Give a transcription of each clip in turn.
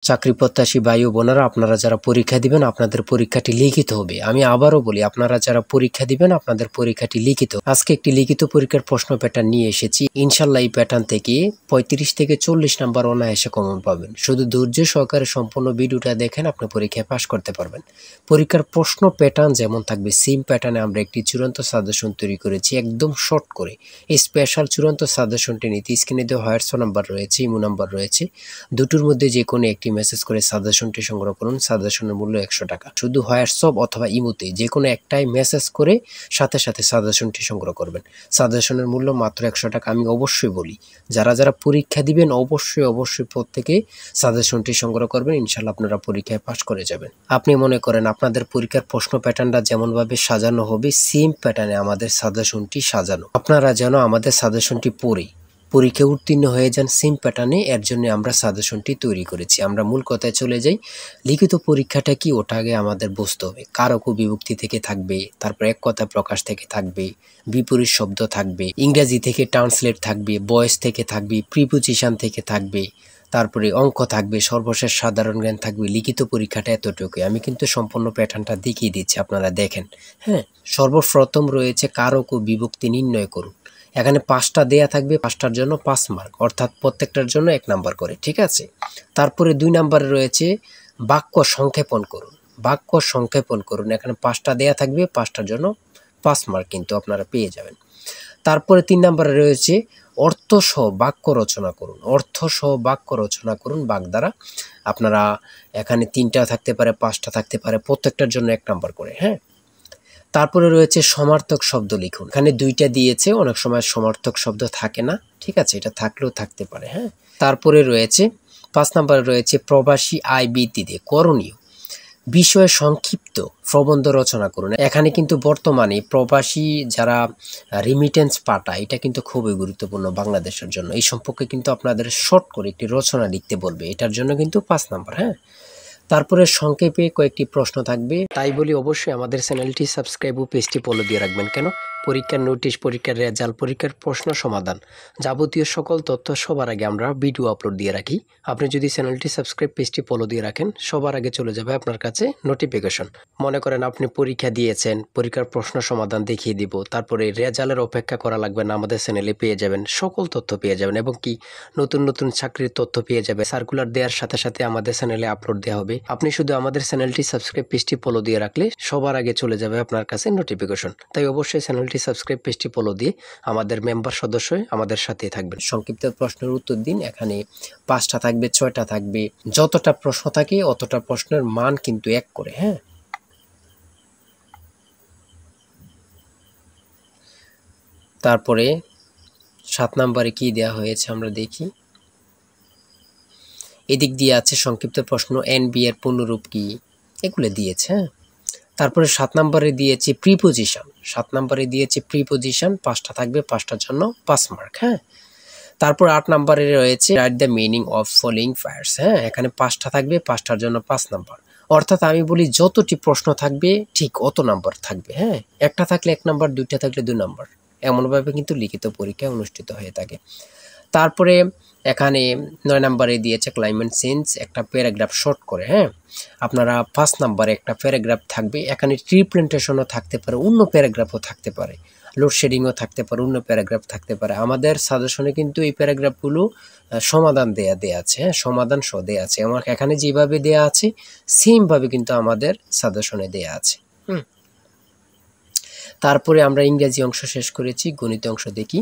চাকরি প্রত্যাশী ভাই ও বোনেরা, আপনারা যারা পরীক্ষা দিবেন আপনাদের পরীক্ষাটি লিখিত হবে। আমি আবারও বলি, আপনারা যারা পরীক্ষা দিবেন আপনাদের পরীক্ষাটি লিখিত। আজকে একটি লিখিত পরীক্ষার প্রশ্ন প্যাটার্ন নিয়ে এসেছি। ইনশাল্লাহ এই প্যাটার্ন থেকে 35 থেকে 40 নাম্বার অনায়াসে কমন পাবেন। শুধু ধৈর্য সহকারে সম্পূর্ণ ভিডিওটা দেখেন, আপনি পরীক্ষায় পাশ করতে পারবেন। পরীক্ষার প্রশ্ন প্যাটার্ন যেমন থাকবে সেম প্যাটার্নে আমরা একটি চূড়ান্ত সাজেশন তৈরি করেছি, একদম শর্ট করে। এই স্পেশাল চূড়ান্ত সাজেশনটি নিতে স্ক্রিনে দেওয়া হোয়াটসঅ্যাপ নাম্বার রয়েছে, ইমো নাম্বার রয়েছে, দুটোর মধ্যে যে কোনো একটি মেসেজ করে সাজেশনটি সংগ্রহ করুন। সাজেশনের মূল্য 100 টাকা। শুধু হোয়াটসঅ্যাপ অথবা ইমোতে যে কোনো একটাই মেসেজ করে সাথে সাথে সাজেশনটি সংগ্রহ করবেন। সাজেশনের মূল্য মাত্র 100 টাকা। আমি অবশ্যই বলি, যারা যারা পরীক্ষা দিবেন অবশ্যই প্রত্যেকে সাজেশনটি সংগ্রহ করবেন। ইনশাল্লাহ আপনারা পরীক্ষায় পাশ করে যাবেন। আপনি মনে করেন আপনাদের পরীক্ষার প্রশ্ন প্যাটার্নটা যেমনভাবে সাজানো হবে সেম প্যাটার্নে আমাদের সাজেশনটি সাজানো। আপনারা যেন আমাদের সাজেশনটি পড়ে পরীক্ষা উত্তীর্ণ হয়ে যান সেম প্যাটার্নে, এর জন্য আমরা সাজেশনটি তৈরি করেছি। আমরা মূল কথায় চলে যাই। লিখিত পরীক্ষাটা কি, ওটা আগে আমাদের বুঝতে হবে। কারক ও বিভক্তি থেকে থাকবে, তারপর এক কথা প্রকাশ থেকে থাকবে, বিপরীত শব্দ থাকবে, ইংরেজি থেকে ট্রান্সলেট থাকবে, ভয়েস থেকে থাকবে, প্রিপোজিশন থেকে থাকবে, তারপরে অঙ্ক থাকবে, সর্বশেষ সাধারণ জ্ঞান থাকবে। লিখিত পরীক্ষাটা এতটুকুই। আমি কিন্তু সম্পূর্ণ প্যাটার্নটা দেখিয়ে দিচ্ছি, আপনারা দেখেন। হ্যাঁ, সর্বপ্রথম রয়েছে কারক ও বিভক্তি নির্ণয় করুন। এখানে 5টা দেয়া থাকবে, 5টার জন্য 5 মার্ক, অর্থাৎ প্রত্যেকটার জন্য 1 নাম্বার করে, ঠিক আছে। তারপরে 2 নাম্বারে রয়েছে বাক্য সংক্ষেপণ করুন। বাক্য সংক্ষেপণ করুন, এখানে 5টা দেয়া থাকবে, 5টার জন্য 5 মার্ক কিন্তু আপনারা পেয়ে যাবেন। তারপরে 3 নাম্বারে রয়েছে অর্থসহ বাক্য রচনা করুন। অর্থসহ বাক্য রচনা করুন বাক দ্বারা। আপনারা এখানে 3টা থাকতে পারে, 5টা থাকতে পারে, প্রত্যেকটার জন্য 1 নাম্বার করে। হ্যাঁ, তারপরে রয়েছে সমার্থক শব্দ লিখুন। এখানে 2টা দিয়েছে, অনেক সময় সমার্থক শব্দ থাকে না, ঠিক আছে, এটা থাকলেও থাকতে পারে। হ্যাঁ, তারপরে রয়েছে 5 নম্বরে রয়েছে প্রবাসী আয় বৃদ্ধিতে করণীয় বিষয়ে সংক্ষিপ্ত প্রবন্ধ রচনা করুন। এখানে কিন্তু বর্তমানে প্রবাসী যারা রিমিটেন্স পাঠায়, এটা কিন্তু খুবই গুরুত্বপূর্ণ বাংলাদেশের জন্য। এই সম্পর্কে কিন্তু আপনাদের শর্ট করে একটি রচনা লিখতে বলবে, এটার জন্য কিন্তু 5 নাম্বার। হ্যাঁ, তারপরে সংক্ষেপে কয়েকটি প্রশ্ন থাকবে। তাই বলি অবশ্যই আমাদের চ্যানেলটি সাবস্ক্রাইব ও পেজটি ফলো দিয়ে রাখবেন। কেন? পরীক্ষার নোটিশ, পরীক্ষার রেজাল্ট, পরীক্ষার প্রশ্ন সমাধান, যাবতীয় সকল তথ্য সবার আগে আমরা ভিডিও আপলোড দিয়ে রাখি। আপনি যদি চ্যানেলটি সাবস্ক্রাইব, পেজটি ফলো দিয়ে রাখেন, সবার আগে চলে যাবে আপনার কাছে নোটিফিকেশন। মনে করেন আপনি পরীক্ষা দিয়েছেন, পরীক্ষার প্রশ্ন সমাধান দেখিয়ে দিব, তারপরে রেজাল্টের অপেক্ষা করা লাগবে না, আমাদের চ্যানেলে পেয়ে যাবেন, সকল তথ্য পেয়ে যাবেন, এবং কি নতুন নতুন চাকরির তথ্য পেয়ে যাবে। সার্কুলার দেওয়ার সাথে সাথে আমাদের চ্যানেলে আপলোড দেওয়া হবে। আপনি শুধু আমাদের চ্যানেলটি সাবস্ক্রাইব, পেজটি ফলো দিয়ে রাখলে সবার আগে চলে যাবে আপনার কাছে নোটিফিকেশন। তাই অবশ্যই চ্যানেলটি সাবস্ক্রাইব, পেজটি ফলো দিয়ে আমাদের মেম্বার সদস্য হয়ে আমাদের সাথেই থাকবেন। সংক্ষিপ্ত প্রশ্নের উত্তর দিন। এখানে 5টা থাকবে, 6টা থাকবে, যতটা প্রশ্ন থাকে অতটা প্রশ্নের মান কিন্তু 1 করে। হ্যাঁ, তারপরে 7 নম্বরে কি দেওয়া হয়েছে আমরা দেখি। এদিক দিয়ে আছে সংক্ষিপ্ত প্রশ্ন, এনবি এর পূর্ণরূপ কি, এগুলো দিয়েছে। হ্যাঁ, তারপরে 7 নম্বরে দিয়েছে প্রিপোজিশন। 7 নম্বরে দিয়েছে প্রিপোজিশন, 5টা থাকবে, 5টার জন্য 5 মার্ক। হ্যাঁ, তারপর 8 নম্বরে রয়েছে write the meaning of following fires. হ্যাঁ, এখানে 5টা থাকবে, 5টার জন্য 5 নাম্বার। অর্থাৎ আমি বলি যতটি প্রশ্ন থাকবে ঠিক অত নাম্বার থাকবে। হ্যাঁ, একটা থাকলে 1 নাম্বার, 2টা থাকলে 2 নাম্বার, এমনভাবে কিন্তু লিখিত পরীক্ষা অনুষ্ঠিত হয়ে থাকে। তারপরে এখানে 9 নম্বরে দিয়েছে ক্লাইমেট চেঞ্জ, একটা প্যারাগ্রাফ শর্ট করে। হ্যাঁ, আপনারা 5 নম্বরে একটা প্যারাগ্রাফ থাকবে, এখানে ট্রি প্ল্যান্টেশনও থাকতে পারে, অন্য প্যারাগ্রাফও থাকতে পারে, লোডশেডিংও থাকতে পারে, অন্য প্যারাগ্রাফ থাকতে পারে। আমাদের সাজেশনে কিন্তু এই প্যারাগ্রাফগুলো সমাধান দেয়া আছে। হ্যাঁ, সমাধান সহ দেয়া আছে। আমার এখানে যেভাবে দেয়া আছে সেমভাবে কিন্তু আমাদের সাজেশনে দেয়া আছে। তারপরে আমরা ইংরেজি অংশ শেষ করেছি, গণিত অংশ দেখি।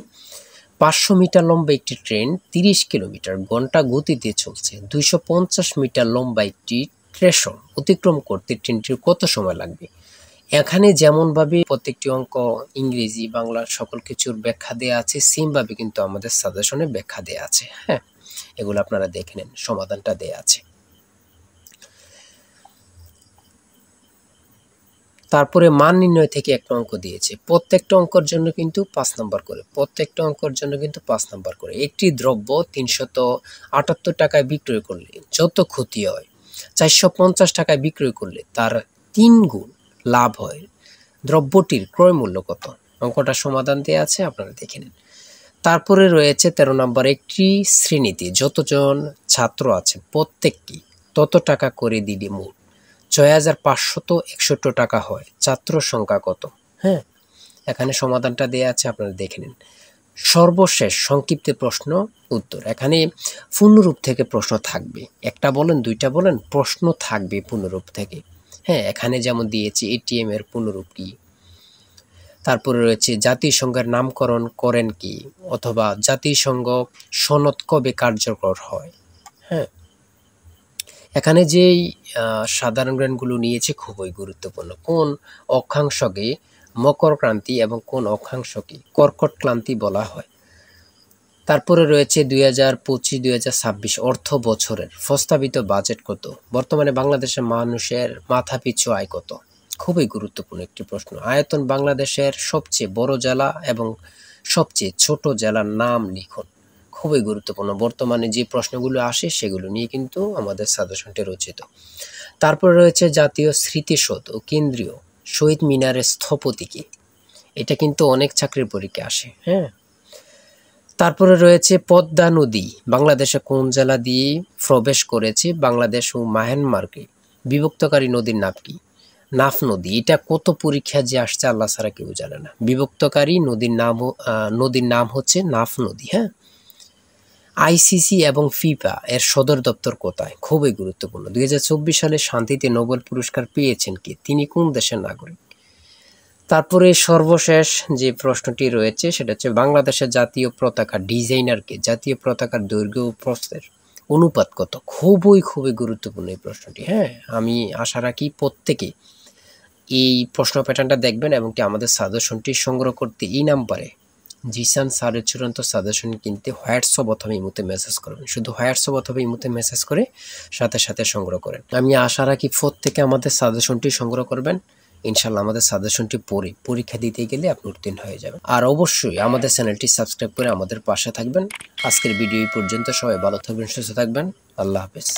500 মিটার লম্বা একটি ট্রেন 30 কিলোমিটার ঘন্টা গতিতে চলছে। 250 মিটার লম্বা একটি স্টেশন অতিক্রম করতে ট্রেনটির কত সময় লাগবে? এখানে যেমনভাবে প্রত্যেকটি অঙ্ক ইংরেজি, বাংলা সকল কিছুর ব্যাখ্যা দেওয়া আছে, সেমভাবে কিন্তু আমাদের সাজেশনে ব্যাখ্যা দেওয়া আছে। হ্যাঁ, এগুলো আপনারা দেখে নেন, সমাধানটা দেওয়া আছে। তারপরে মান নির্ণয় থেকে একটা অঙ্ক দিয়েছে, প্রত্যেকটা অঙ্কের জন্য কিন্তু 5 নাম্বার করে, প্রত্যেকটা অঙ্কের জন্য কিন্তু 5 নাম্বার করে। একটি দ্রব্য 378 টাকায় বিক্রয় করলে যত ক্ষতি হয়, 450 টাকায় বিক্রয় করলে তার 3 গুণ লাভ হয়, দ্রব্যটির ক্রয় মূল্য কত? অঙ্কটা সমাধান দেওয়া আছে, আপনারা দেখে নিন। তারপরে রয়েছে 13 নম্বর, একটি শ্রেণীতে যতজন ছাত্র আছে প্রত্যেকটি তত টাকা করে দিলে মোট ৬৫৬১ টাকা হয়। ছাত্র সংখ্যা কত? হ্যাঁ, এখানে সমাধানটা দেয়া আছে, আপনারা দেখে নিন। সর্বশেষ সংক্ষিপ্ত প্রশ্ন উত্তর। এখানে পূর্ণরূপ থেকে প্রশ্ন থাকবে, একটা বলেন দুইটা বলেন, প্রশ্ন থাকবে পূর্ণরূপ থেকে। হ্যাঁ, এখানে যেমন দিয়েছি এটিএম এর পূর্ণরূপ কি, তারপরে রয়েছে জাতিসংঘের নামকরণ করেন কি, অথবা জাতিসংঘ সনদ কবে কার্যকর হয়। হ্যাঁ, এখানে যেই সাধারণ জ্ঞানগুলো নিয়েছে খুবই গুরুত্বপূর্ণ। কোন অক্ষাংশকে মকর ক্রান্তি এবং কোন অক্ষাংশকে কর্কট ক্রান্তি বলা হয়। তারপরে রয়েছে 2025-2026 অর্থ বছরের প্রস্তাবিত বাজেট কত। বর্তমানে বাংলাদেশের মানুষের মাথাপিছু আয় কত। খুবই গুরুত্বপূর্ণ একটি প্রশ্ন। আয়তন বাংলাদেশের সবচেয়ে বড় জেলা এবং সবচেয়ে ছোট জেলার নাম লিখুন। খুবই গুরুত্বপূর্ণ। বর্তমানে যে প্রশ্নগুলো আসে সেগুলো নিয়ে কিন্তু আমাদের সাজেশনটি রচিত। তারপরে রয়েছে জাতীয় স্মৃতিসৌধ ও কেন্দ্রীয় শহীদ মিনারের স্থপতি কে। এটা কিন্তু অনেক চাকরির পরীক্ষা আসে। হ্যাঁ, তারপরে রয়েছে পদ্মা নদী বাংলাদেশে কোন জেলা দিয়ে প্রবেশ করেছে। বাংলাদেশ ও মায়ানমারকে বিভক্তকারী নদীর নাম কি? নাফ নদী। এটা কত পরীক্ষা যে আসছে আল্লাহ ছাড়া কেউ জানে না। বিভক্তকারী নদীর নাম হচ্ছে নাফ নদী। হ্যাঁ, আইসিসি এবং ফিফা এর সদর দপ্তর কোথায়? খুবই গুরুত্বপূর্ণ। 2024 সালে শান্তিতে নোবেল পুরস্কার পেয়েছেন কে? তিনি কোন দেশের নাগরিক? তারপরে সর্বশেষ যে প্রশ্নটি রয়েছে সেটা হচ্ছে বাংলাদেশের জাতীয় পতাকা ডিজাইনারকে। জাতীয় পতাকার দৈর্ঘ্য ও প্রস্থের অনুপাত কত? খুবই গুরুত্বপূর্ণ এই প্রশ্নটি। হ্যাঁ, আমি আশা রাখি প্রত্যেকে এই প্রশ্ন প্যাটার্নটা দেখবেন এবং কি আমাদের সাজেশনটি সংগ্রহ করতে এই নাম্বারে জিসান স্যারের চূড়ান্ত সাজেশন কিনতে হোয়াটসঅ্যাপ অথবা ইমোতে মেসেজ করবেন। শুধু হোয়াটসঅ্যাপ অথবা ইমোতে মেসেজ করে সাথে সংগ্রহ করেন। আমি আশা রাখি প্রত্যেকে আমাদের সাজেশনটি সংগ্রহ করবেন। ইনশাল্লাহ আমাদের সাজেশনটি পড়ে পরীক্ষা দিতে গেলে আপনি উত্তীর্ণ হয়ে যাবেন। আর অবশ্যই আমাদের চ্যানেলটি সাবস্ক্রাইব করে আমাদের পাশে থাকবেন। আজকের ভিডিও এই পর্যন্ত। সবাই ভালো থাকবেন, সুস্থ থাকবেন। আল্লাহ হাফেজ।